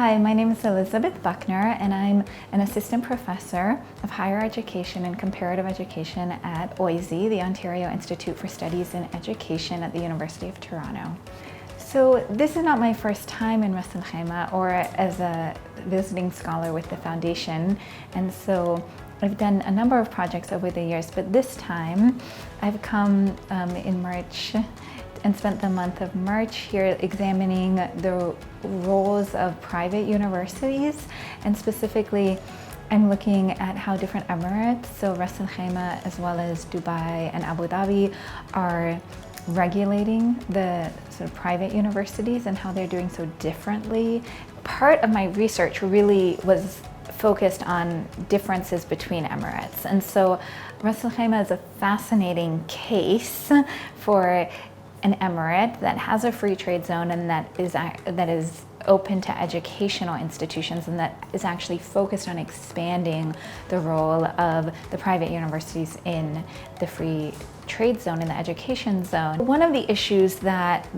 Hi, my name is Elizabeth Buckner, and I'm an assistant professor of higher education and comparative education at OISE, the Ontario Institute for Studies in Education at the University of Toronto. So this is not my first time in Ras Al Khaimah or as a visiting scholar with the foundation, and so I've done a number of projects over the years, but this time I've come in March and spent the month of March here examining the roles of private universities, and specifically I'm looking at how different emirates, so Ras Al Khaimah as well as Dubai and Abu Dhabi, are regulating the sort of private universities and how they're doing so differently. Part of my research really was focused on differences between emirates, and so Ras Al Khaimah is a fascinating case for an emirate that has a free trade zone and that is open to educational institutions and that is actually focused on expanding the role of the private universities in the free trade zone, in the education zone. One of the issues that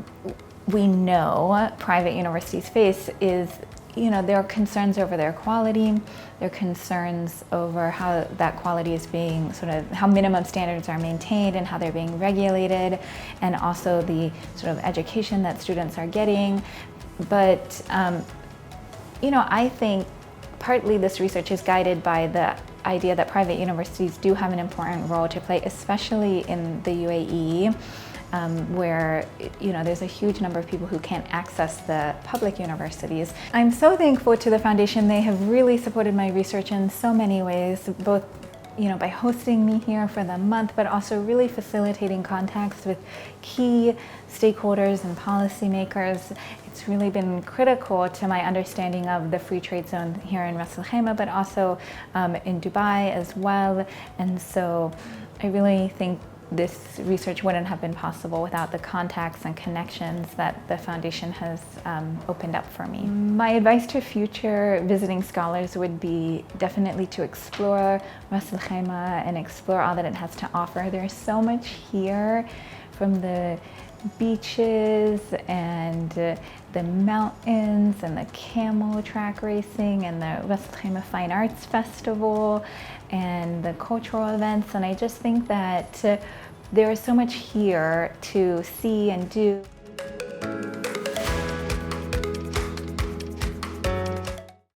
we know private universities face is, there are concerns over their quality, there are concerns over how that quality is being how minimum standards are maintained and how they're being regulated, and also the sort of education that students are getting. But, I think partly this research is guided by the idea that private universities do have an important role to play, especially in the UAE. Where there's a huge number of people who can't access the public universities. I'm so thankful to the foundation. They have really supported my research in so many ways, both by hosting me here for the month, but also really facilitating contacts with key stakeholders and policymakers. It's really been critical to my understanding of the free trade zone here in Ras Al Khaimah, but also in Dubai as well. And so I really think this research wouldn't have been possible without the contacts and connections that the foundation has opened up for me. My advice to future visiting scholars would be definitely to explore Ras Al Khaimah and explore all that it has to offer. There's so much here, from the beaches and the mountains and the camel track racing and the Ras Al Khaimah Fine Arts Festival and the cultural events, and I just think that there is so much here to see and do.